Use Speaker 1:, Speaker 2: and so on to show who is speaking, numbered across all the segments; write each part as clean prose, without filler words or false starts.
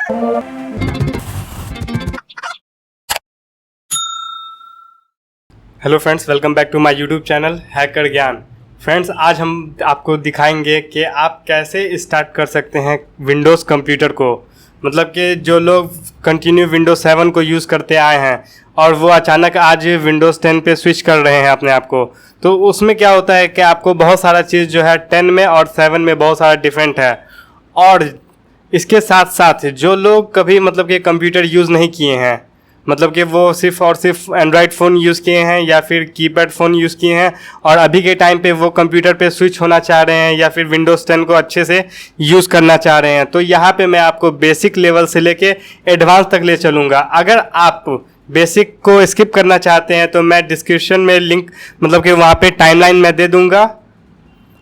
Speaker 1: Hello friends, welcome back to my YouTube channel hacker Gyan. Friends, आज हम आपको दिखाएंगे कि आप कैसे स्टार्ट कर सकते हैं विंडोज़ कंप्यूटर को। मतलब कि जो लोग कंटिन्यू विंडोज़ 7 को यूज़ करते आए हैं और वो अचानक आज विंडोज़ 10 पे स्विच कर रहे हैं अपने आप को, तो उसमें क्या होता है कि आपको बहुत सारा चीज़ जो है 10 में और 7 में बहुत सारा डिफरेंट है। और इसके साथ साथ जो लोग कभी मतलब कि कंप्यूटर यूज़ नहीं किए हैं, मतलब कि वो सिर्फ और सिर्फ एंड्रॉयड फ़ोन यूज़ किए हैं या फिर कीपैड फ़ोन यूज़ किए हैं और अभी के टाइम पे वो कंप्यूटर पे स्विच होना चाह रहे हैं या फिर विंडोज़ 10 को अच्छे से यूज़ करना चाह रहे हैं, तो यहाँ पे मैं आपको बेसिक लेवल से लेके एडवांस तक ले चलूँगा। अगर आप बेसिक को स्किप करना चाहते हैं तो मैं डिस्क्रिप्शन में लिंक मतलब कि वहाँ पे टाइमलाइन मैं दे दूँगा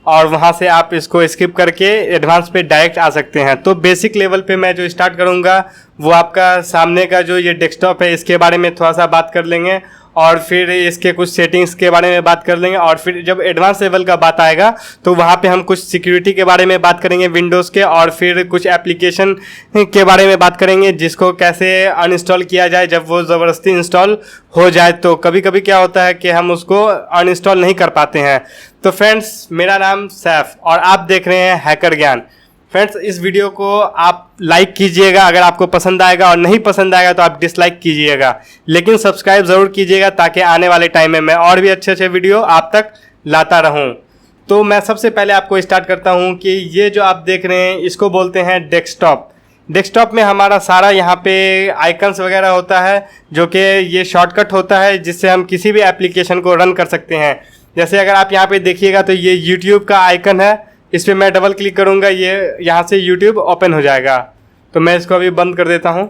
Speaker 1: और वहाँ से आप इसको स्किप करके एडवांस पे डायरेक्ट आ सकते हैं। तो बेसिक लेवल पे मैं जो स्टार्ट करूँगा वो आपका सामने का जो ये डेस्कटॉप है इसके बारे में थोड़ा सा बात कर लेंगे और फिर इसके कुछ सेटिंग्स के बारे में बात कर लेंगे और फिर जब एडवांस लेवल का बात आएगा तो वहाँ पे हम कुछ सिक्योरिटी के बारे में बात करेंगे विंडोज़ के और फिर कुछ एप्लीकेशन के बारे में बात करेंगे जिसको कैसे अनइंस्टॉल किया जाए जब वो ज़बरदस्ती इंस्टॉल हो जाए। तो कभी कभी क्या होता है कि हम उसको अनइंस्टॉल नहीं कर पाते हैं। तो फ्रेंड्स, मेरा नाम सैफ और आप देख रहे हैं हैकर ज्ञान। फ्रेंड्स, इस वीडियो को आप लाइक कीजिएगा अगर आपको पसंद आएगा और नहीं पसंद आएगा तो आप डिसलाइक कीजिएगा, लेकिन सब्सक्राइब ज़रूर कीजिएगा ताकि आने वाले टाइम में मैं और भी अच्छे अच्छे वीडियो आप तक लाता रहूं। तो मैं सबसे पहले आपको स्टार्ट करता हूं कि ये जो आप देख रहे हैं इसको बोलते हैं डेस्कटॉप। डेस्कटॉप में हमारा सारा यहाँ पे आइकन्स वगैरह होता है जो कि ये शॉर्टकट होता है जिससे हम किसी भी एप्लीकेशन को रन कर सकते हैं। जैसे अगर आप यहाँ पे देखिएगा तो ये यूट्यूब का आइकन है, इस पर मैं डबल क्लिक करूँगा, ये यहाँ से यूट्यूब ओपन हो जाएगा। तो मैं इसको अभी बंद कर देता हूँ।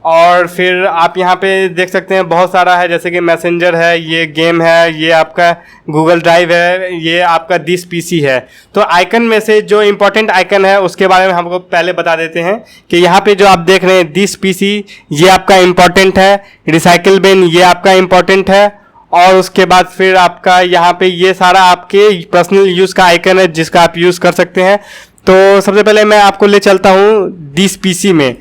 Speaker 1: और फिर आप यहाँ पे देख सकते हैं बहुत सारा है, जैसे कि मैसेंजर है, ये गेम है, ये आपका गूगल ड्राइव है, ये आपका दिस पीसी है। तो आइकन में से जो इम्पोर्टेंट आइकन है उसके बारे में हमको पहले बता देते हैं कि यहाँ पे जो आप देख रहे हैं दिस पीसी, ये आपका इम्पोर्टेंट है। रिसाइकिल बिन, ये आपका इम्पोर्टेंट है। और उसके बाद फिर आपका यहाँ पे ये सारा आपके पर्सनल यूज़ का आइकन है जिसका आप यूज़ कर सकते हैं। तो सबसे पहले मैं आपको ले चलता हूँ दिस पीसी में,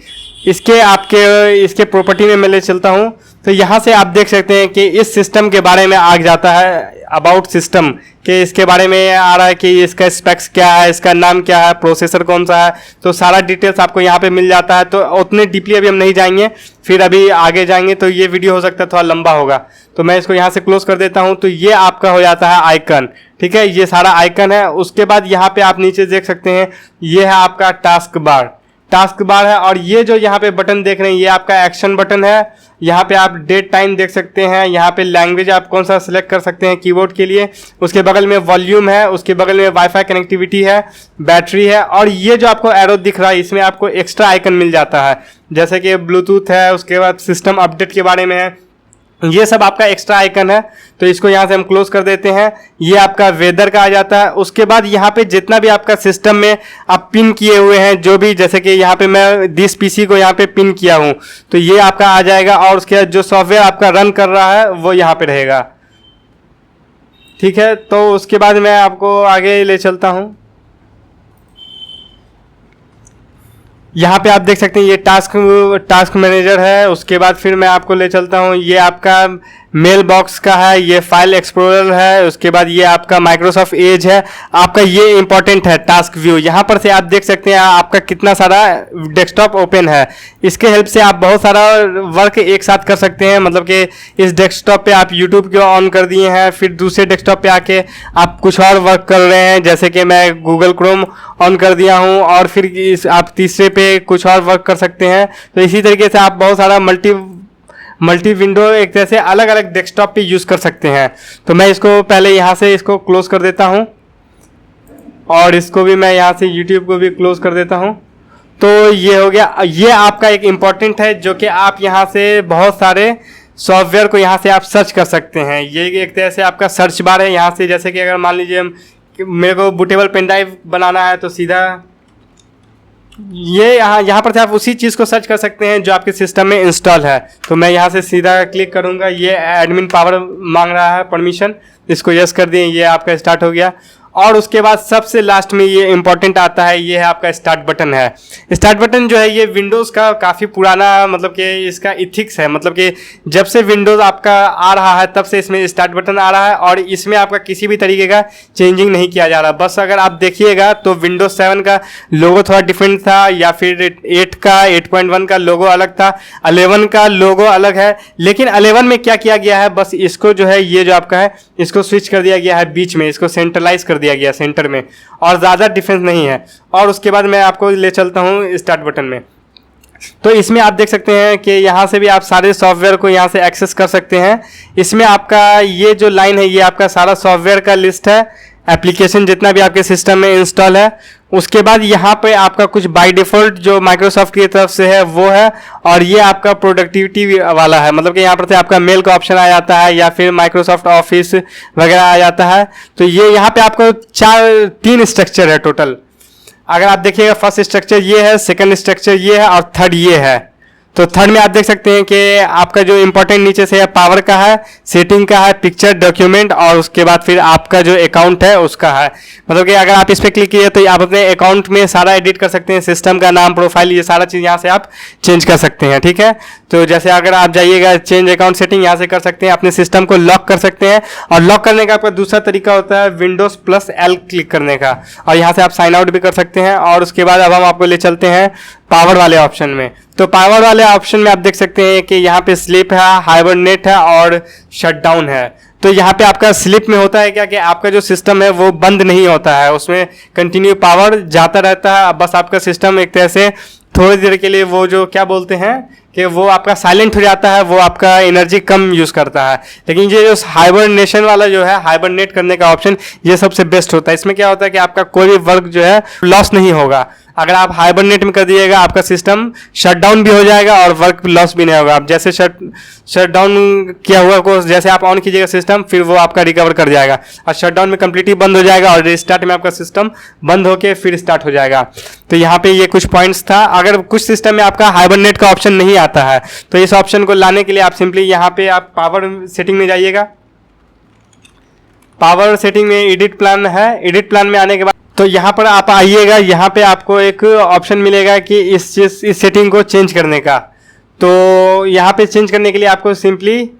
Speaker 1: इसके प्रॉपर्टी में मैं ले चलता हूँ। तो यहाँ से आप देख सकते हैं कि इस सिस्टम के बारे में आ जाता है, अबाउट सिस्टम के इसके बारे में आ रहा है कि इसका स्पेक्स क्या है, इसका नाम क्या है, प्रोसेसर कौन सा है, तो सारा डिटेल्स आपको यहाँ पे मिल जाता है। तो उतने डीपली अभी हम नहीं जाएंगे, फिर अभी आगे जाएंगे तो ये वीडियो हो सकता है थोड़ा लंबा होगा। तो मैं इसको यहाँ से क्लोज कर देता हूँ। तो ये आपका हो जाता है आइकन, ठीक है, ये सारा आइकन है। उसके बाद यहाँ पे आप नीचे देख सकते हैं ये है आपका टास्क बार है। और ये जो यहाँ पे बटन देख रहे हैं ये आपका एक्शन बटन है। यहाँ पे आप डेट टाइम देख सकते हैं, यहाँ पे लैंग्वेज आप कौन सा सिलेक्ट कर सकते हैं कीबोर्ड के लिए। उसके बगल में वॉल्यूम है, उसके बगल में वाईफाई कनेक्टिविटी है, बैटरी है। और ये जो आपको एरो दिख रहा है इसमें आपको एक्स्ट्रा आइकन मिल जाता है, जैसे कि ब्लूटूथ है, उसके बाद सिस्टम अपडेट के बारे में है, ये सब आपका एक्स्ट्रा आइकन है। तो इसको यहाँ से हम क्लोज कर देते हैं। ये आपका वेदर का आ जाता है। उसके बाद यहाँ पे जितना भी आपका सिस्टम में आप पिन किए हुए हैं जो भी, जैसे कि यहाँ पे मैं दिस पीसी को यहाँ पे पिन किया हूँ तो ये आपका आ जाएगा। और उसके बाद जो सॉफ्टवेयर आपका रन कर रहा है वो यहाँ पे रहेगा, ठीक है। तो उसके बाद मैं आपको आगे ले चलता हूँ। यहाँ पे आप देख सकते हैं ये टास्क मैनेजर है। उसके बाद फिर मैं आपको ले चलता हूँ, ये आपका मेल बॉक्स का है, ये फाइल एक्सप्लोरर है। उसके बाद ये आपका माइक्रोसॉफ्ट एज है। आपका ये इंपॉर्टेंट है टास्क व्यू, यहाँ पर से आप देख सकते हैं आपका कितना सारा डेस्कटॉप ओपन है। इसके हेल्प से आप बहुत सारा वर्क एक साथ कर सकते हैं। मतलब कि इस डेस्कटॉप पे आप यूट्यूब को ऑन कर दिए हैं, फिर दूसरे डेस्कटॉप पे आके आप कुछ और वर्क कर रहे हैं, जैसे कि मैं गूगल क्रोम ऑन कर दिया हूँ और फिर आप तीसरे पे कुछ और वर्क कर सकते हैं। तो इसी तरीके से आप बहुत सारा मल्टी विंडो एक तरह से अलग अलग डेस्कटॉप पे यूज़ कर सकते हैं। तो मैं इसको पहले यहाँ से इसको क्लोज कर देता हूँ और इसको भी मैं यहाँ से यूट्यूब को भी क्लोज कर देता हूँ। तो ये हो गया। ये आपका एक इम्पॉर्टेंट है जो कि आप यहाँ से बहुत सारे सॉफ्टवेयर को यहाँ से आप सर्च कर सकते हैं। ये एक तरह से आपका सर्च बार है। यहाँ से जैसे कि अगर मान लीजिए मेरे को बूटेबल पेन ड्राइव बनाना है तो सीधा ये यहाँ पर से आप उसी चीज़ को सर्च कर सकते हैं जो आपके सिस्टम में इंस्टॉल है। तो मैं यहाँ से सीधा क्लिक करूँगा। ये एडमिन पावर मांग रहा है परमिशन, इसको यस कर दिए, ये आपका स्टार्ट हो गया। और उसके बाद सबसे लास्ट में ये इंपॉर्टेंट आता है, ये है आपका स्टार्ट बटन है। स्टार्ट बटन जो है ये विंडोज़ का काफ़ी पुराना मतलब कि इसका इथिक्स है, मतलब कि जब से विंडोज़ आपका आ रहा है तब से इसमें स्टार्ट बटन आ रहा है और इसमें आपका किसी भी तरीके का चेंजिंग नहीं किया जा रहा। बस अगर आप देखिएगा तो विंडोज़ 7 का लोगो थोड़ा डिफरेंट था, या फिर 8 का 8.1 का लोगो अलग था, 11 का लोगो अलग है। लेकिन 11 में क्या किया गया है, बस इसको जो है ये जो आपका है इसको स्विच कर दिया गया है बीच में, इसको सेंट्रलाइज कर दिया गया सेंटर में, और ज़्यादा डिफरेंस नहीं है। और उसके बाद मैं आपको ले चलता हूँ स्टार्ट बटन में। तो इसमें आप देख सकते हैं कि यहाँ से भी आप सारे सॉफ्टवेयर को यहाँ से एक्सेस कर सकते हैं। इसमें आपका ये जो लाइन है ये आपका सारा सॉफ्टवेयर का लिस्ट है, एप्लीकेशन जितना भी आपके सिस्टम में इंस्टॉल है। उसके बाद यहाँ पे आपका कुछ बाय डिफ़ॉल्ट जो माइक्रोसॉफ्ट की तरफ से है वो है, और ये आपका प्रोडक्टिविटी वाला है, मतलब कि यहाँ पर से आपका मेल का ऑप्शन आ जाता है या फिर माइक्रोसॉफ्ट ऑफिस वगैरह आ जाता है। तो ये यहाँ पे आपको 3 स्ट्रक्चर है टोटल। अगर आप देखिएगा फर्स्ट स्ट्रक्चर ये है, सेकंड स्ट्रक्चर ये है और थर्ड ये है। तो थर्ड में आप देख सकते हैं कि आपका जो इंपॉर्टेंट नीचे से है पावर का है, सेटिंग का है, पिक्चर, डॉक्यूमेंट, और उसके बाद फिर आपका जो अकाउंट है उसका है। मतलब कि अगर आप इस पर क्लिक किए तो आप अपने अकाउंट में सारा एडिट कर सकते हैं, सिस्टम का नाम, प्रोफाइल, ये सारा चीज़ यहाँ से आप चेंज कर सकते हैं। ठीक है, तो जैसे अगर आप जाइएगा चेंज अकाउंट सेटिंग, यहाँ से कर सकते हैं, अपने सिस्टम को लॉक कर सकते हैं। और लॉक करने का आपका दूसरा तरीका होता है विंडोज़ प्लस एल क्लिक करने का, और यहाँ से आप साइन आउट भी कर सकते हैं। और उसके बाद अब हम आपको ले चलते हैं पावर वाले ऑप्शन में। तो पावर वाले ऑप्शन में आप देख सकते हैं कि यहाँ पे स्लीप है, हाइबरनेट है और शटडाउन है। तो यहाँ पे आपका स्लीप में होता है क्या कि आपका जो सिस्टम है वो बंद नहीं होता है, उसमें कंटिन्यू पावर जाता रहता है। बस आपका सिस्टम एक तरह से थोड़ी देर के लिए वो जो क्या बोलते हैं कि वो आपका साइलेंट हो जाता है, वो आपका एनर्जी कम यूज़ करता है। लेकिन ये जो हाइबरनेशन वाला जो है, हाइबरनेट करने का ऑप्शन, ये सबसे बेस्ट होता है। इसमें क्या होता है कि आपका कोई भी वर्क जो है लॉस नहीं होगा। अगर आप हाइबरनेट में कर दिएगा आपका सिस्टम शटडाउन भी हो जाएगा और वर्क लॉस भी नहीं होगा। आप जैसे शटडाउन किया हुआ को जैसे आप ऑन कीजिएगा सिस्टम, फिर वो आपका रिकवर कर जाएगा, और शटडाउन में कंप्लीटली बंद हो जाएगा और रिस्टार्ट में आपका सिस्टम बंद होकर फिर स्टार्ट हो जाएगा। तो यहाँ पे ये कुछ पॉइंट्स था। अगर कुछ सिस्टम में आपका हाइबरनेट का ऑप्शन नहीं आता है तो इस ऑप्शन को लाने के लिए आप सिंपली यहाँ पे आप पावर सेटिंग में जाइएगा। पावर सेटिंग में एडिट प्लान है, एडिट प्लान में आने के बाद तो यहाँ पर आप आइएगा, यहाँ पे आपको एक ऑप्शन मिलेगा कि इस सेटिंग को चेंज करने का। तो यहाँ पे चेंज करने के लिए आपको सिंपली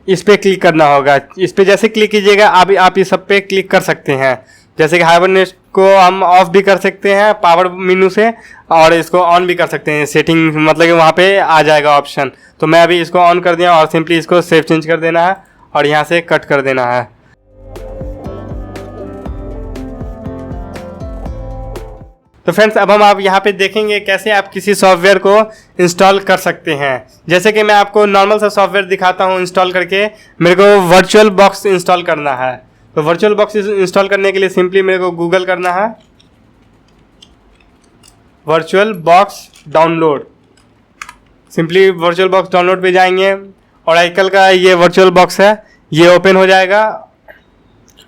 Speaker 1: इस पर क्लिक करना होगा। इस पर जैसे क्लिक कीजिएगा आप इस सब पे क्लिक कर सकते हैं। जैसे कि हाइबरनेट को हम ऑफ भी कर सकते हैं पावर मेनू से, और इसको ऑन भी कर सकते हैं सेटिंग, मतलब कि वहाँ पे आ जाएगा ऑप्शन। तो मैं अभी इसको ऑन कर दिया और सिंपली इसको सेव चेंज कर देना है और यहाँ से कट कर देना है। तो फ्रेंड्स अब हम आप यहाँ पे देखेंगे कैसे आप किसी सॉफ्टवेयर को इंस्टॉल कर सकते हैं। जैसे कि मैं आपको नॉर्मल सा सॉफ्टवेयर दिखाता हूँ इंस्टॉल करके। मेरे को वर्चुअल बॉक्स इंस्टॉल करना है, तो वर्चुअल बॉक्स इंस्टॉल करने के लिए सिंपली मेरे को गूगल करना है virtual box download. Simply virtual box download पे जाएंगे, ओरेकल का ये वर्चुअल बॉक्स है, ये ओपन हो जाएगा।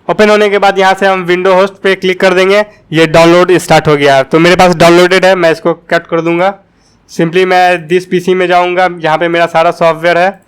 Speaker 1: ओपन होने के बाद यहाँ से हम विंडो होस्ट पे क्लिक कर देंगे, ये डाउनलोड स्टार्ट हो गया है। तो मेरे पास डाउनलोडेड है, मैं इसको कट कर दूंगा। सिंपली मैं दिस पीसी में जाऊँगा, जहाँ पे मेरा सारा सॉफ्टवेयर है,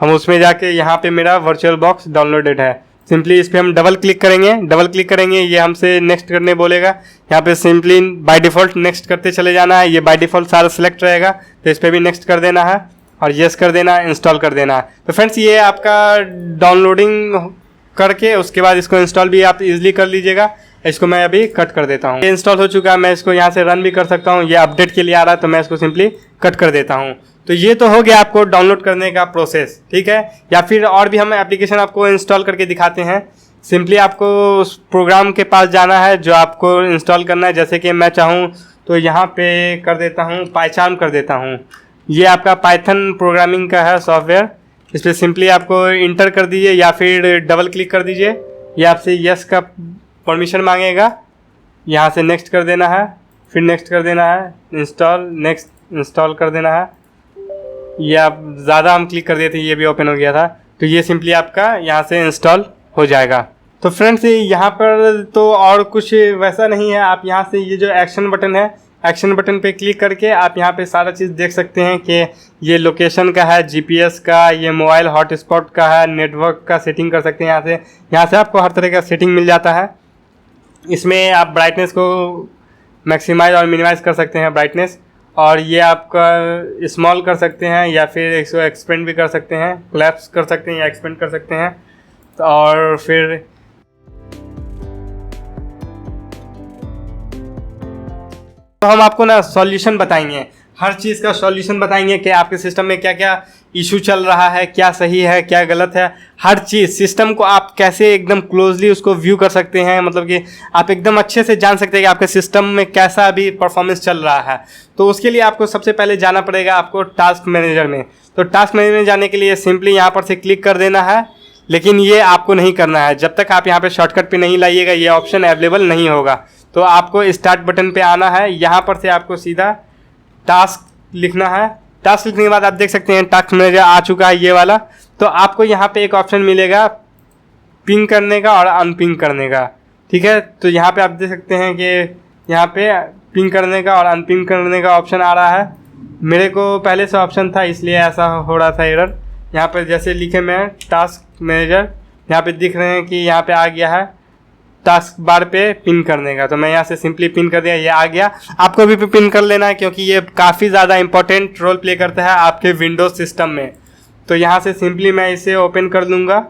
Speaker 1: हम उसमें जाके यहाँ पे मेरा वर्चुअल बॉक्स डाउनलोडेड है। सिंपली इस पर हम डबल क्लिक करेंगे, डबल क्लिक करेंगे, ये हमसे नेक्स्ट करने बोलेगा। यहाँ पे सिंपली बाय डिफ़ॉल्ट नेक्स्ट करते चले जाना है, ये बाय डिफ़ॉल्ट सारा सिलेक्ट रहेगा, तो इस पर भी नेक्स्ट कर देना है और येस कर देना है, इंस्टॉल कर देना है। तो फ्रेंड्स ये आपका डाउनलोडिंग करके उसके बाद इसको इंस्टॉल भी आप इजीली कर लीजिएगा। इसको मैं अभी कट कर देता हूँ। ये इंस्टॉल हो चुका है, मैं इसको यहाँ से रन भी कर सकता हूँ। ये अपडेट के लिए आ रहा है तो मैं इसको सिंपली कट कर देता हूँ। तो ये तो हो गया आपको डाउनलोड करने का प्रोसेस, ठीक है। या फिर और भी हम एप्लीकेशन आपको इंस्टॉल करके दिखाते हैं। सिंपली आपको उस प्रोग्राम के पास जाना है जो आपको इंस्टॉल करना है। जैसे कि मैं चाहूँ तो यहाँ पे कर देता हूँ, पाइचार्म कर देता हूँ। ये आपका पाइथन प्रोग्रामिंग का है सॉफ्टवेयर। इस पर सिंपली आपको इंटर कर दीजिए या फिर डबल क्लिक कर दीजिए। ये आपसे यस का परमिशन मांगेगा, यहाँ से नेक्स्ट कर देना है, फिर नेक्स्ट कर देना है, इंस्टॉल, नेक्स्ट इंस्टॉल कर देना है। ये आप ज़्यादा हम क्लिक कर दिए थे, ये भी ओपन हो गया था। तो ये सिंपली आपका यहाँ से इंस्टॉल हो जाएगा। तो फ्रेंड्स यहाँ पर तो और कुछ वैसा नहीं है। आप यहाँ से ये जो एक्शन बटन है, एक्शन बटन पे क्लिक करके आप यहाँ पे सारा चीज़ देख सकते हैं कि ये लोकेशन का है, जीपीएस का, ये मोबाइल हॉटस्पॉट का है, नेटवर्क का सेटिंग कर सकते हैं। यहाँ से आपको हर तरह का सेटिंग मिल जाता है। इसमें आप ब्राइटनेस को मैक्सिमाइज और मिनिमाइज कर सकते हैं ब्राइटनेस, और ये आपका स्मॉल कर सकते हैं या फिर इसको एक्सपेंड भी कर सकते हैं, क्लैप्स कर सकते हैं या एक्सपेंड कर सकते हैं। और फिर तो हम आपको ना सॉल्यूशन बताएंगे, हर चीज़ का सॉल्यूशन बताएंगे कि आपके सिस्टम में क्या क्या इशू चल रहा है, क्या सही है क्या गलत है। हर चीज़ सिस्टम को आप कैसे एकदम क्लोजली उसको व्यू कर सकते हैं, मतलब कि आप एकदम अच्छे से जान सकते हैं कि आपके सिस्टम में कैसा अभी परफॉर्मेंस चल रहा है। तो उसके लिए आपको सबसे पहले जाना पड़ेगा आपको टास्क मैनेजर में। तो टास्क मैनेजर में जाने के लिए सिंपली यहाँ पर से क्लिक कर देना है, लेकिन ये आपको नहीं करना है जब तक आप यहाँ पे शॉर्टकट पे नहीं लाइएगा, ये ऑप्शन अवेलेबल नहीं होगा। तो आपको स्टार्ट बटन पे आना है, यहाँ पर से आपको सीधा टास्क लिखना है। टास्क लिखने के बाद आप देख सकते हैं टास्क मैनेजर आ चुका है ये वाला। तो आपको यहाँ पे एक ऑप्शन मिलेगा पिंग करने का और अनपिंग करने का, ठीक है। तो यहाँ पे आप देख सकते हैं कि यहाँ पे पिंग करने का और अनपिंग करने का ऑप्शन आ रहा है। मेरे को पहले से ऑप्शन था इसलिए ऐसा हो रहा था एरर। यहाँ पर जैसे लिखे मैं टास्क मैनेजर, यहाँ पे दिख रहे हैं कि यहाँ पे आ गया है टास्क बार पे पिन करने का। तो मैं यहाँ से सिंपली पिन कर दिया, ये आ गया। आपको भी पिन कर लेना है क्योंकि ये काफ़ी ज़्यादा इंपॉर्टेंट रोल प्ले करता है आपके विंडोज सिस्टम में। तो यहाँ से सिंपली मैं इसे ओपन कर लूँगा।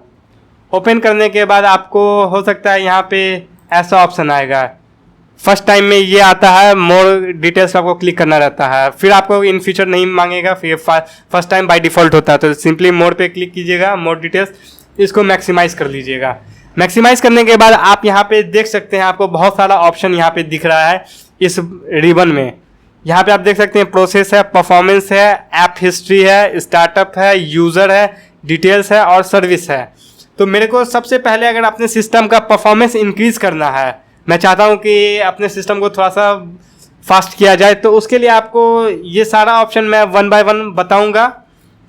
Speaker 1: ओपन करने के बाद आपको हो सकता है यहाँ पे ऐसा ऑप्शन आएगा, फर्स्ट टाइम में ये आता है मोर डिटेल्स आपको क्लिक करना रहता है, फिर आपको इन फ्यूचर नहीं मांगेगा, फिर फर्स्ट टाइम बाय डिफ़ॉल्ट होता है। तो सिंपली मोर पे क्लिक कीजिएगा, मोर डिटेल्स, इसको मैक्सिमाइज़ कर लीजिएगा। मैक्सिमाइज़ करने के बाद आप यहाँ पे देख सकते हैं आपको बहुत सारा ऑप्शन यहाँ पे दिख रहा है इस रिबन में। यहाँ पे आप देख सकते हैं प्रोसेस है, परफॉर्मेंस है, ऐप हिस्ट्री है, स्टार्टअप है, यूज़र है, डिटेल्स है और सर्विस है। तो मेरे को सबसे पहले अगर अपने सिस्टम का परफॉर्मेंस इंक्रीज़ करना है, मैं चाहता हूँ कि अपने सिस्टम को थोड़ा सा फास्ट किया जाए, तो उसके लिए आपको ये सारा ऑप्शन मैं वन बाय वन बताऊँगा।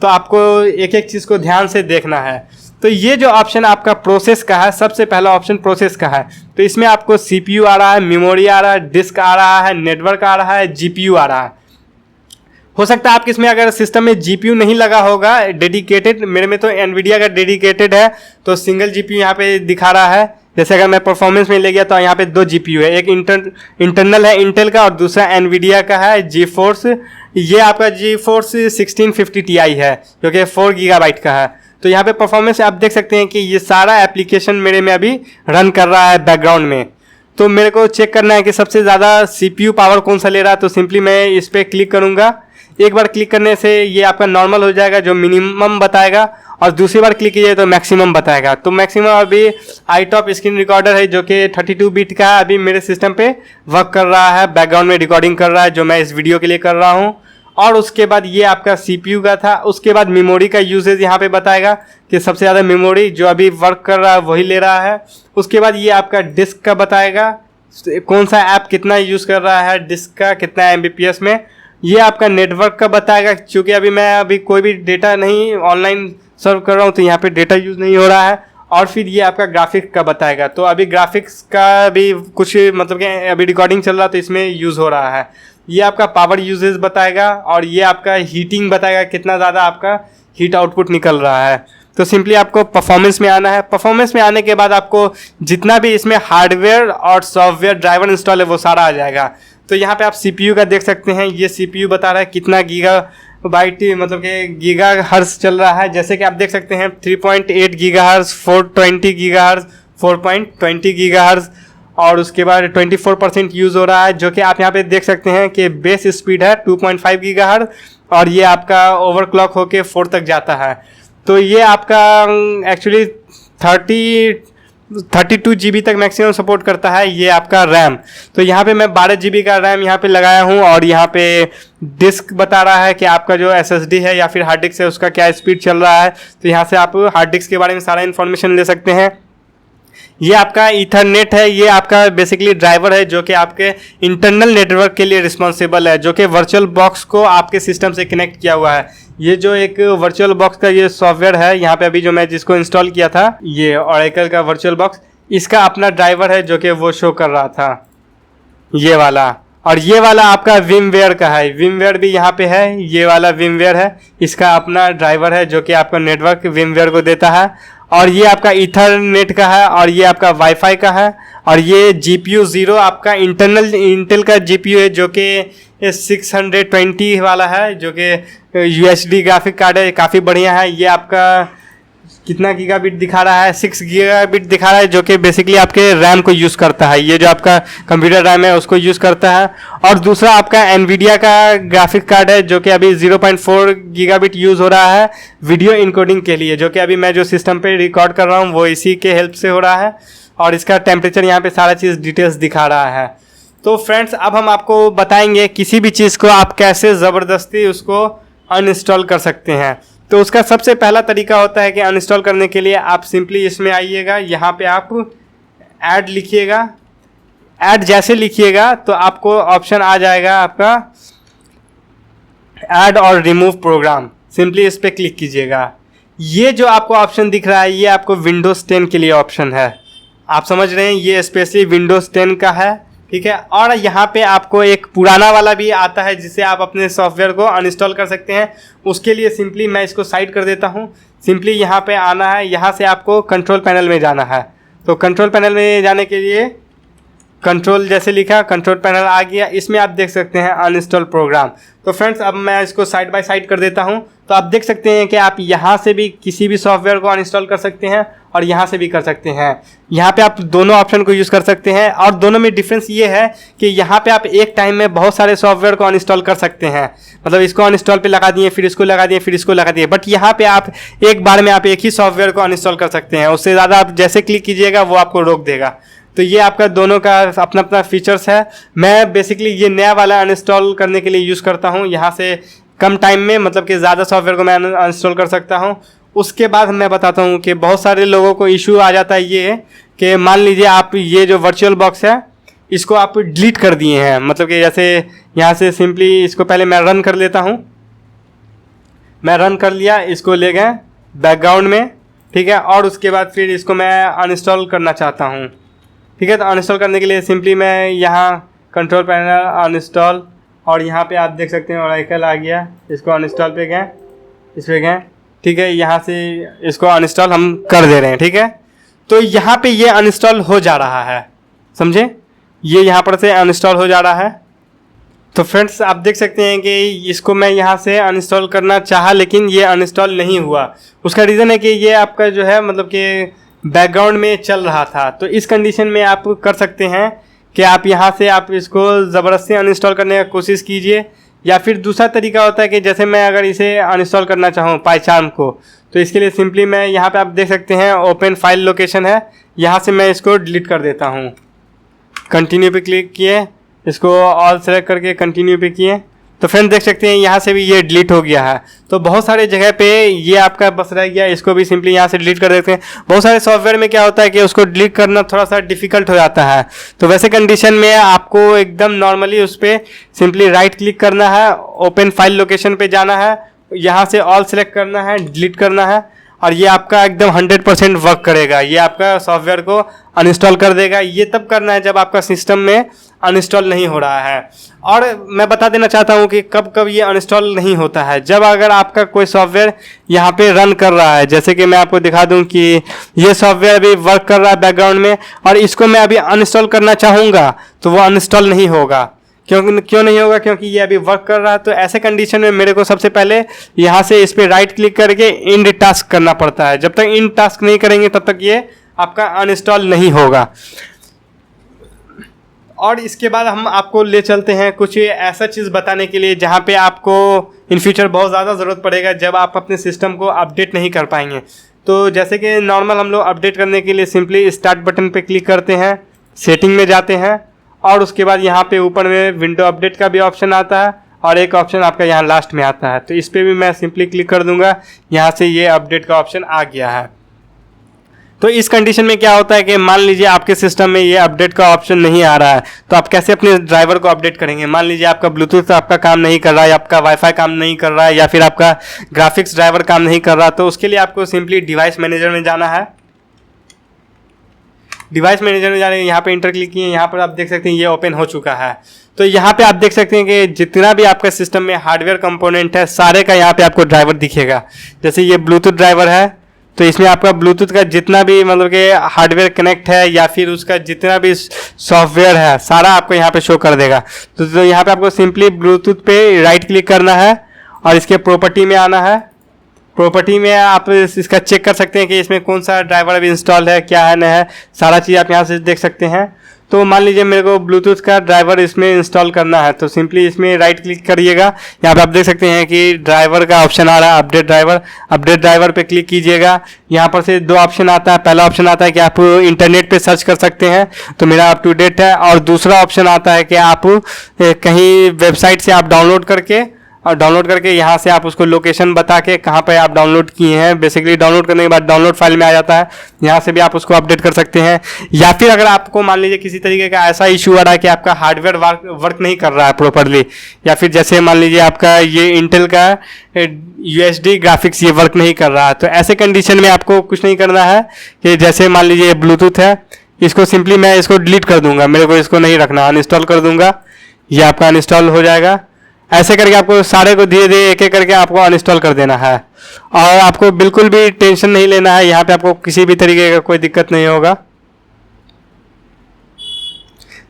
Speaker 1: तो आपको एक एक चीज़ को ध्यान से देखना है। तो ये जो ऑप्शन आपका प्रोसेस का है, सबसे पहला ऑप्शन प्रोसेस का है। तो इसमें आपको CPU आ रहा है, मेमोरी आ रहा है, डिस्क आ रहा है, नेटवर्क आ रहा है, GPU आ रहा है। हो सकता है आपके इसमें अगर सिस्टम में GPU नहीं लगा होगा डेडिकेटेड, मेरे में तो NVIDIA का डेडिकेटेड है तो सिंगल GPU यहाँ पे दिखा रहा है। जैसे अगर मैं परफॉर्मेंस में ले गया तो यहाँ पे 2 GPU है, एक इंटरनल है इंटेल का और दूसरा NVIDIA का है GeForce। ये आपका GeForce 1650 Ti है जो कि 4 GB का है। तो यहाँ पे परफॉर्मेंस आप देख सकते हैं कि ये सारा एप्लीकेशन मेरे में अभी रन कर रहा है बैकग्राउंड में। तो मेरे को चेक करना है कि सबसे ज़्यादा CPU पावर कौन सा ले रहा है। तो सिंपली मैं इस पर क्लिक करूँगा। एक बार क्लिक करने से ये आपका नॉर्मल हो जाएगा जो मिनिमम बताएगा, और दूसरी बार क्लिक कीजिए तो मैक्सिमम बताएगा। तो मैक्सिमम अभी iTop स्क्रीन रिकॉर्डर है जो कि 32 बिट का है, अभी मेरे सिस्टम पे वर्क कर रहा है, बैकग्राउंड में रिकॉर्डिंग कर रहा है जो मैं इस वीडियो के लिए कर रहा हूँ। और उसके बाद ये आपका CPU का था। उसके बाद मेमोरी का यूसेज यहाँ पे बताएगा कि सबसे ज़्यादा मेमोरी जो अभी वर्क कर रहा है वही ले रहा है। उसके बाद ये आपका डिस्क का बताएगा, कौन सा ऐप कितना यूज़ कर रहा है, डिस्क का कितना MBPS में। ये आपका नेटवर्क का बताएगा, क्योंकि अभी कोई भी डेटा नहीं ऑनलाइन सर्व कर रहा हूँ तो यहाँ पे डेटा यूज़ नहीं हो रहा है। और फिर ये आपका ग्राफिक्स का बताएगा, तो अभी ग्राफिक्स का भी कुछ मतलब कि अभी रिकॉर्डिंग चल रहा तो इसमें यूज़ हो रहा है। ये आपका पावर यूजेज बताएगा और ये आपका हीटिंग बताएगा, कितना ज़्यादा आपका हीट आउटपुट निकल रहा है। तो सिंपली आपको परफॉर्मेंस में आना है। परफॉर्मेंस में आने के बाद आपको जितना भी इसमें हार्डवेयर और सॉफ्टवेयर ड्राइवर इंस्टॉल है वो सारा आ जाएगा। तो यहाँ पे आप CPU का देख सकते हैं, ये CPU बता रहा है कितना गीगाबाइट मतलब कि गीगा हर्ट्ज चल रहा है। जैसे कि आप देख सकते हैं 3.8 गीगाहर्ट्ज, 420 गीगाहर्ट्ज, 4.20 गीगाहर्ट्ज, और उसके बाद 24% यूज़ हो रहा है, जो कि आप यहाँ पे देख सकते हैं कि बेस स्पीड है 2.5 गीगाहर्ट्ज और ये आपका ओवरक्लॉक होके 4 तक जाता है। तो ये आपका एक्चुअली 32 GB तक मैक्सिमम सपोर्ट करता है। ये आपका रैम, तो यहाँ पे मैं 12 GB का रैम यहाँ पे लगाया हूँ। और यहाँ पे डिस्क बता रहा है कि आपका जो SSD है या फिर हार्ड डिस्क है उसका क्या स्पीड चल रहा है। तो यहाँ से आप हार्ड डिस्क के बारे में सारा इन्फॉर्मेशन ले सकते हैं। ये आपका ईथरनेट है, ये आपका बेसिकली ड्राइवर है जो कि आपके इंटरनल नेटवर्क के लिए रिस्पॉन्सिबल है, जो कि वर्चुअल बॉक्स को आपके सिस्टम से कनेक्ट किया हुआ है। ये जो एक वर्चुअल बॉक्स का ये सॉफ्टवेयर है यहाँ पे अभी जो मैं जिसको इंस्टॉल किया था, ये ओरेकल का वर्चुअल बॉक्स, इसका अपना ड्राइवर है जो कि वो शो कर रहा था ये वाला। और ये वाला आपका विमवेयर का है, विमवेयर भी यहाँ पे है, ये वाला विमवेयर है, इसका अपना ड्राइवर है जो कि आपका नेटवर्क विमवेयर को देता है। और ये आपका ईथरनेट का है और ये आपका वाईफाई का है। और ये GPU 0 आपका इंटेल का GPU है जो कि 620 वाला है, जो कि UHD ग्राफिक कार्ड है, काफ़ी बढ़िया है। ये आपका कितना गीगाबिट दिखा रहा है, 6 गीगाबिट दिखा रहा है, जो कि बेसिकली आपके रैम को यूज़ करता है। ये जो आपका कंप्यूटर रैम है उसको यूज़ करता है। और दूसरा आपका एनवीडिया का ग्राफिक कार्ड है जो कि अभी 0.4 गीगाबिट यूज़ हो रहा है वीडियो इनकोडिंग के लिए, जो कि अभी मैं जो सिस्टम पे रिकॉर्ड कर रहा हूँ वो इसी के हेल्प से हो रहा है। और इसका टेम्परेचर यहाँ पे सारा चीज़ डिटेल्स दिखा रहा है। तो फ्रेंड्स अब हम आपको बताएंगे किसी भी चीज़ को आप कैसे ज़बरदस्ती उसको अनइंस्टॉल कर सकते हैं। तो उसका सबसे पहला तरीका होता है कि अनइंस्टॉल करने के लिए आप सिंपली इसमें आइएगा, यहाँ पे आप ऐड लिखिएगा। ऐड जैसे लिखिएगा तो आपको ऑप्शन आ जाएगा आपका ऐड और रिमूव प्रोग्राम, सिंपली इस पर क्लिक कीजिएगा। ये जो आपको ऑप्शन दिख रहा है ये आपको विंडोज़ 10 के लिए ऑप्शन है। आप समझ रहे हैं, ये स्पेशली विंडोज़ 10 का है, ठीक है। और यहाँ पे आपको एक पुराना वाला भी आता है जिससे आप अपने सॉफ्टवेयर को अनइंस्टॉल कर सकते हैं। उसके लिए सिंपली मैं इसको साइड कर देता हूँ। सिंपली यहाँ पे आना है, यहाँ से आपको कंट्रोल पैनल में जाना है। तो कंट्रोल पैनल में जाने के लिए कंट्रोल जैसे लिखा, कंट्रोल पैनल आ गया। इसमें आप देख सकते हैं अनइंस्टॉल प्रोग्राम। तो फ्रेंड्स अब मैं इसको साइड बाय साइड कर देता हूं। तो आप देख सकते हैं कि आप यहां से भी किसी भी सॉफ्टवेयर को अनइंस्टॉल कर सकते हैं और यहां से भी कर सकते हैं। यहां पे आप दोनों ऑप्शन को यूज़ कर सकते हैं और दोनों में डिफरेंस ये है कि यहां पे आप एक टाइम में बहुत सारे सॉफ्टवेयर को अनइंस्टॉल कर सकते हैं। मतलब इसको अनइंस्टॉल पे लगा दिए, फिर इसको लगा दिए, फिर इसको लगा दिए। बट यहाँ पे आप एक बार में आप एक ही सॉफ्टवेयर को अनइंस्टॉल कर सकते हैं। उससे ज़्यादा आप जैसे क्लिक कीजिएगा वो आपको रोक देगा। तो ये आपका दोनों का अपना अपना फीचर्स है। मैं बेसिकली ये नया वाला अनइंस्टॉल करने के लिए यूज़ करता हूँ। यहाँ से कम टाइम में मतलब कि ज़्यादा सॉफ्टवेयर को मैं अनइंस्टॉल कर सकता हूँ। उसके बाद मैं बताता हूँ कि बहुत सारे लोगों को इशू आ जाता है ये कि मान लीजिए आप ये जो वर्चुअल बॉक्स है इसको आप डिलीट कर दिए हैं। मतलब कि जैसे यहाँ से सिंपली इसको पहले मैं रन कर लेता हूँ। मैं रन कर लिया, इसको ले गए बैकग्राउंड में, ठीक है। और उसके बाद फिर इसको मैं अनइंस्टॉल करना चाहता हूँ, ठीक है। तो अनइंस्टॉल करने के लिए सिंपली मैं यहाँ कंट्रोल पैनल अनइंस्टॉल और यहाँ पे आप देख सकते हैं ओरेकल आ गया। इसको अनइंस्टॉल पे गए, इस पे गए, ठीक है। यहाँ से इसको अनइंस्टॉल हम कर दे रहे हैं, ठीक है। तो यहाँ पे ये अनइंस्टॉल हो जा रहा है, समझे, ये यहाँ पर से अनइंस्टॉल हो जा रहा है। तो फ्रेंड्स आप देख सकते हैं कि इसको मैं यहाँ से अनइंस्टॉल करना चाहा लेकिन ये अनइंस्टॉल नहीं हुआ। उसका रीज़न है कि ये आपका जो है मतलब कि बैकग्राउंड में चल रहा था। तो इस कंडीशन में आप कर सकते हैं कि आप यहाँ से आप इसको ज़बरदस्ती अनइंस्टॉल करने की कोशिश कीजिए। या फिर दूसरा तरीका होता है कि जैसे मैं अगर इसे अनइंस्टॉल करना चाहूँ पाइचार्म को, तो इसके लिए सिंपली मैं यहाँ पे आप देख सकते हैं ओपन फाइल लोकेशन है, यहाँ से मैं इसको डिलीट कर देता हूँ। कंटिन्यू पे क्लिक किए, इसको ऑल सेलेक्ट करके कंटिन्यू पे किए, तो फ्रेंड देख सकते हैं यहाँ से भी ये डिलीट हो गया है। तो बहुत सारे जगह पे ये आपका बस रह गया, इसको भी सिंपली यहाँ से डिलीट कर देते हैं। बहुत सारे सॉफ्टवेयर में क्या होता है कि उसको डिलीट करना थोड़ा सा डिफिकल्ट हो जाता है। तो वैसे कंडीशन में आपको एकदम नॉर्मली उस पर सिंपली राइट क्लिक करना है, ओपन फाइल लोकेशन पे जाना है, यहाँ से ऑल सेलेक्ट करना है, डिलीट करना है और ये आपका एकदम 100% वर्क करेगा। ये आपका सॉफ्टवेयर को अनइंस्टॉल कर देगा। ये तब करना है जब आपका सिस्टम में अनइंस्टॉल नहीं हो रहा है। और मैं बता देना चाहता हूँ कि कब कब ये अनइंस्टॉल नहीं होता है, जब अगर आपका कोई सॉफ्टवेयर यहाँ पे रन कर रहा है। जैसे कि मैं आपको दिखा दूँ कि ये सॉफ्टवेयर अभी वर्क कर रहा है बैकग्राउंड में और इसको मैं अभी अनइंस्टॉल करना चाहूँगा तो वो अनइंस्टॉल नहीं होगा। क्यों नहीं होगा? क्योंकि ये अभी वर्क कर रहा है। तो ऐसे कंडीशन में मेरे को सबसे पहले यहाँ से इस पर राइट क्लिक करके इंड टास्क करना पड़ता है। जब तक इंड टास्क नहीं करेंगे तब तक ये आपका अनइंस्टॉल नहीं होगा। और इसके बाद हम आपको ले चलते हैं कुछ ऐसा चीज़ बताने के लिए जहाँ पे आपको इन फ्यूचर बहुत ज़्यादा ज़रूरत पड़ेगा जब आप अपने सिस्टम को अपडेट नहीं कर पाएंगे। तो जैसे कि नॉर्मल हम लोग अपडेट करने के लिए सिंपली स्टार्ट बटन पे क्लिक करते हैं, सेटिंग में जाते हैं और उसके बाद यहाँ पे ऊपर में विंडो अपडेट का भी ऑप्शन आता है और एक ऑप्शन आपका यहाँ लास्ट में आता है। तो इस पर भी मैं सिंपली क्लिक कर दूंगा, यहाँ से ये अपडेट का ऑप्शन आ गया है। तो इस कंडीशन में क्या होता है कि मान लीजिए आपके सिस्टम में ये अपडेट का ऑप्शन नहीं आ रहा है तो आप कैसे अपने ड्राइवर को अपडेट करेंगे। मान लीजिए आपका ब्लूटूथ आपका काम नहीं कर रहा है, आपका वाईफाई काम नहीं कर रहा है या फिर आपका ग्राफिक्स ड्राइवर काम नहीं कर रहा, तो उसके लिए आपको सिंपली डिवाइस मैनेजर में जाना है। डिवाइस मैनेजर में जाने यहाँ पे इंटर क्लिक किए, यहाँ पर आप देख सकते हैं ये ओपन हो चुका है। तो यहाँ पे आप देख सकते हैं कि जितना भी आपका सिस्टम में हार्डवेयर कंपोनेंट है सारे का यहाँ पे आपको ड्राइवर दिखेगा। जैसे ये ब्लूटूथ ड्राइवर है तो इसमें आपका ब्लूटूथ का जितना भी मतलब कि हार्डवेयर कनेक्ट है या फिर उसका जितना भी सॉफ्टवेयर है सारा आपको यहाँ पे शो कर देगा। तो यहाँ पे आपको सिंपली ब्लूटूथ पे राइट क्लिक करना है और इसके प्रॉपर्टी में आना है। प्रॉपर्टी में आप इसका चेक कर सकते हैं कि इसमें कौन सा ड्राइवर अभी इंस्टॉल है, क्या है, नहीं है, सारा चीज़ आप यहाँ से देख सकते हैं। तो मान लीजिए मेरे को ब्लूटूथ का ड्राइवर इसमें इंस्टॉल करना है, तो सिंपली इसमें राइट क्लिक करिएगा। यहाँ पे आप देख सकते हैं कि ड्राइवर का ऑप्शन आ रहा है, अपडेट ड्राइवर पे क्लिक कीजिएगा। यहाँ पर से दो ऑप्शन आता है। पहला ऑप्शन आता है कि आप इंटरनेट पे सर्च कर सकते हैं, तो मेरा अप टू डेट है। और दूसरा ऑप्शन आता है कि आप कहीं वेबसाइट से आप डाउनलोड करके यहाँ से आप उसको लोकेशन बता के कहाँ पे आप डाउनलोड किए हैं, बेसिकली डाउनलोड करने के बाद डाउनलोड फाइल में आ जाता है। यहाँ से भी आप उसको अपडेट कर सकते हैं। या फिर अगर आपको मान लीजिए किसी तरीके का ऐसा इशू आ रहा है कि आपका हार्डवेयर वर्क नहीं कर रहा है प्रॉपरली, या फिर जैसे मान लीजिए आपका ये इंटेल का USD ग्राफिक्स ये वर्क नहीं कर रहा है, तो ऐसे कंडीशन में आपको कुछ नहीं करना है कि जैसे मान लीजिए ये ब्लूटूथ है, इसको सिंपली मैं इसको डिलीट कर दूंगा, मेरे को इसको नहीं रखना, अनइंस्टॉल कर दूंगा, ये आपका अनइंस्टॉल हो जाएगा। ऐसे करके आपको सारे को धीरे धीरे एक एक करके आपको अनइंस्टॉल कर देना है और आपको बिल्कुल भी टेंशन नहीं लेना है। यहाँ पे आपको किसी भी तरीके का कोई दिक्कत नहीं होगा।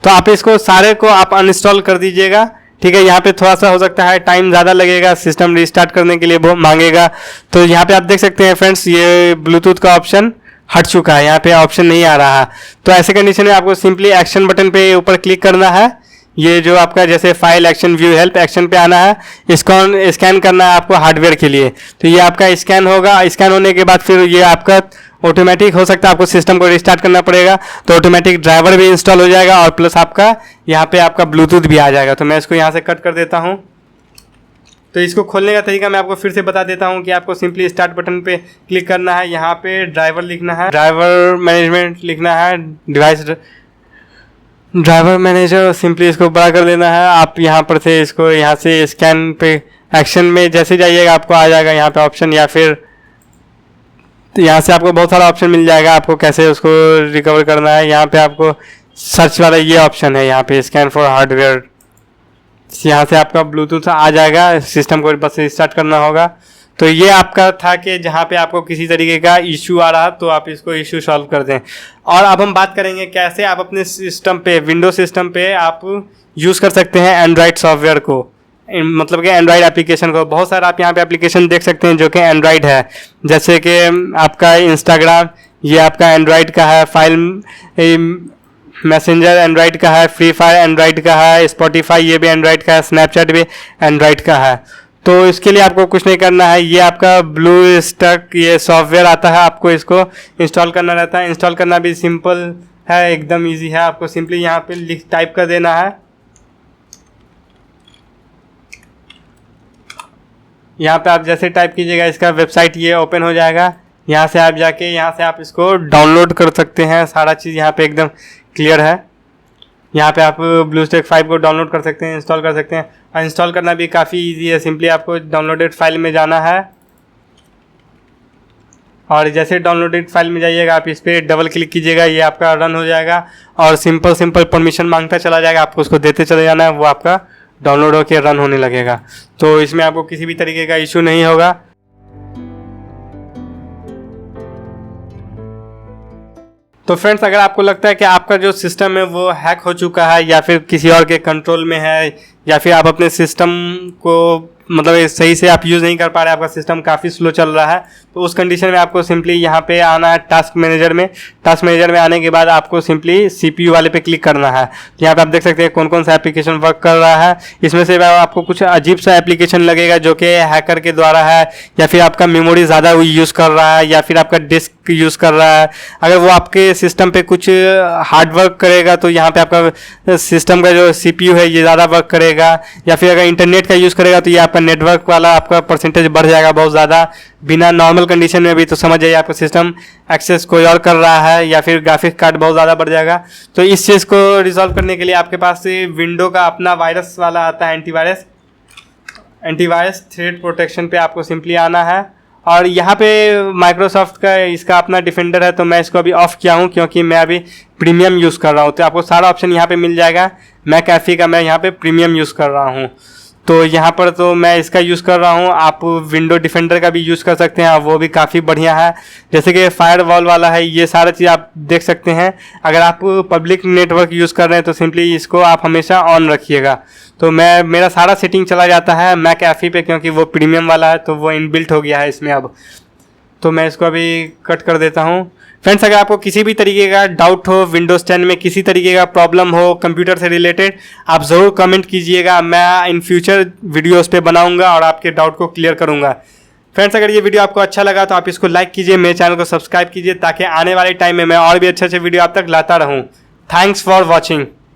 Speaker 1: तो आप इसको सारे को आप अनइंस्टॉल कर दीजिएगा, ठीक है। यहाँ पे थोड़ा सा हो सकता है टाइम ज़्यादा लगेगा, सिस्टम रिस्टार्ट करने के लिए वो मांगेगा। तो यहाँ पे आप देख सकते हैं फ्रेंड्स, ये ब्लूटूथ का ऑप्शन हट चुका है, यहाँ पे ऑप्शन नहीं आ रहा है। तो ऐसे कंडीशन में आपको सिंपली एक्शन बटन पे ऊपर क्लिक करना है। ये जो आपका जैसे file action view help action पे आना है, इसको स्कैन करना है आपको हार्डवेयर के लिए। तो ये आपका स्कैन होगा, स्कैन होने के बाद फिर ये आपका ऑटोमेटिक हो सकता है आपको सिस्टम को रिस्टार्ट करना पड़ेगा, तो ऑटोमेटिक ड्राइवर भी इंस्टॉल हो जाएगा और प्लस आपका यहाँ पे आपका ब्लूटूथ भी आ जाएगा। तो मैं इसको यहाँ से कट कर देता हूँ। तो इसको खोलने का तरीका मैं आपको फिर से बता देता हूँ कि आपको सिंपली स्टार्ट बटन पे क्लिक करना है, यहाँ पे ड्राइवर लिखना है, ड्राइवर मैनेजमेंट लिखना है, डिवाइस ड्राइवर मैनेजर, सिंपली इसको बड़ा कर देना है। आप यहाँ पर से इसको यहाँ से स्कैन पे एक्शन में जैसे जाइएगा आपको आ जाएगा यहाँ पे ऑप्शन, या फिर तो यहाँ से आपको बहुत सारा ऑप्शन मिल जाएगा आपको कैसे उसको रिकवर करना है। यहाँ पे आपको सर्च वाला ये ऑप्शन है, यहाँ पे स्कैन फॉर हार्डवेयर, यहाँ से आपका ब्लूटूथ आ जाएगा, सिस्टम को बस स्टार्ट करना होगा। तो ये आपका था कि जहाँ पे आपको किसी तरीके का इशू आ रहा तो आप इसको इशू सॉल्व कर दें। और अब हम बात करेंगे कैसे आप अपने सिस्टम पे, विंडोज सिस्टम पे आप यूज़ कर सकते हैं एंड्रॉयड सॉफ्टवेयर को, मतलब कि एंड्रॉयड एप्लीकेशन को। बहुत सारा आप यहाँ पे एप्लीकेशन देख सकते हैं जो कि एंड्रॉयड है, जैसे कि आपका इंस्टाग्राम, ये आपका एंड्रॉयड का है, फाइल मैसेंजर एंड्रॉयड का है, फ्री फायर एंड्रॉयड का है, स्पॉटिफाई ये भी एंड्रॉयड का है, स्नैपचैट भी एंड्रॉयड का है। तो इसके लिए आपको कुछ नहीं करना है, ये आपका ब्लू स्टैक ये सॉफ्टवेयर आता है, आपको इसको इंस्टॉल करना रहता है। इंस्टॉल करना भी सिंपल है, एकदम इजी है। आपको सिंपली यहाँ पे टाइप कर देना है, यहाँ पे आप जैसे टाइप कीजिएगा इसका वेबसाइट ये ओपन हो जाएगा। यहाँ से आप जाके यहाँ से आप इसको डाउनलोड कर सकते हैं, सारा चीज़ यहाँ पे एकदम क्लियर है। यहाँ पे आप ब्लूस्टैक 5 को डाउनलोड कर सकते हैं, इंस्टॉल कर सकते हैं। और इंस्टॉल करना भी काफ़ी इजी है, सिंपली आपको डाउनलोडेड फाइल में जाना है और जैसे डाउनलोडेड फाइल में जाइएगा आप इस पर डबल क्लिक कीजिएगा, ये आपका रन हो जाएगा और सिंपल परमिशन मांगता चला जाएगा, आपको उसको देते चले जाना है, वो आपका डाउनलोड होकर रन होने लगेगा। तो इसमें आपको किसी भी तरीके का इशू नहीं होगा। तो फ्रेंड्स, अगर आपको लगता है कि आपका जो सिस्टम है वो हैक हो चुका है या फिर किसी और के कंट्रोल में है, या फिर आप अपने सिस्टम को मतलब सही से आप यूज़ नहीं कर पा रहे, आपका सिस्टम काफ़ी स्लो चल रहा है, तो उस कंडीशन में आपको सिंपली यहाँ पे आना है टास्क मैनेजर में। टास्क मैनेजर में आने के बाद आपको सिंपली CPU वाले पे क्लिक करना है। तो यहाँ पे आप देख सकते हैं कौन कौन सा एप्लीकेशन वर्क कर रहा है। इसमें से आपको कुछ अजीब सा एप्लीकेशन लगेगा जो कि हैकर के द्वारा है, या फिर आपका मेमोरी ज़्यादा यूज़ कर रहा है, या फिर आपका डिस्क यूज़ कर रहा है। अगर वो आपके सिस्टम पे कुछ हार्ड वर्क करेगा तो यहाँ पे आपका सिस्टम का जो CPU है ये ज़्यादा वर्क करेगा, या फिर अगर इंटरनेट का यूज़ करेगा तो ये आपका नेटवर्क वाला आपका परसेंटेज बढ़ जाएगा बहुत ज़्यादा। बिना नॉर्मल कंडीशन में भी तो समझ जाइए आपका सिस्टम एक्सेस कोई और कर रहा है, या फिर ग्राफिक कार्ड बहुत ज़्यादा बढ़ जाएगा। तो इस चीज़ को रिजॉल्व करने के लिए आपके पास विंडो का अपना वायरस वाला आता है, एंटीवायरस थ्रेड प्रोटेक्शन पे आपको सिंपली आना है। और यहाँ पे माइक्रोसॉफ्ट का इसका अपना डिफेंडर है, तो मैं इसको अभी ऑफ किया हूँ क्योंकि मैं अभी प्रीमियम यूज़ कर रहा हूँ। तो आपको सारा ऑप्शन यहाँ पे मिल जाएगा। मैक एफी का मैं यहाँ पे प्रीमियम यूज़ कर रहा हूँ। तो यहाँ पर तो मैं इसका यूज़ कर रहा हूँ, आप विंडो डिफेंडर का भी यूज़ कर सकते हैं, वो भी काफ़ी बढ़िया है। जैसे कि फायरवॉल वाला है, ये सारा चीज़ आप देख सकते हैं। अगर आप पब्लिक नेटवर्क यूज़ कर रहे हैं तो सिंपली इसको आप हमेशा ऑन रखिएगा। तो मेरा सारा सेटिंग चला जाता है मैकएफी पे, क्योंकि वो प्रीमियम वाला है तो वो इनबिल्ट हो गया है इसमें अब। तो मैं इसको अभी कट कर देता हूँ। फ्रेंड्स, अगर आपको किसी भी तरीके का डाउट हो, विंडोज़ 10 में किसी तरीके का प्रॉब्लम हो कंप्यूटर से रिलेटेड, आप ज़रूर कमेंट कीजिएगा। मैं इन फ्यूचर वीडियोस पे बनाऊंगा और आपके डाउट को क्लियर करूंगा। फ्रेंड्स, अगर ये वीडियो आपको अच्छा लगा तो आप इसको लाइक कीजिए, मेरे चैनल को सब्सक्राइब कीजिए, ताकि आने वाले टाइम में मैं और भी अच्छे अच्छे वीडियो आप तक लाता रहूँ। Thanks for watching.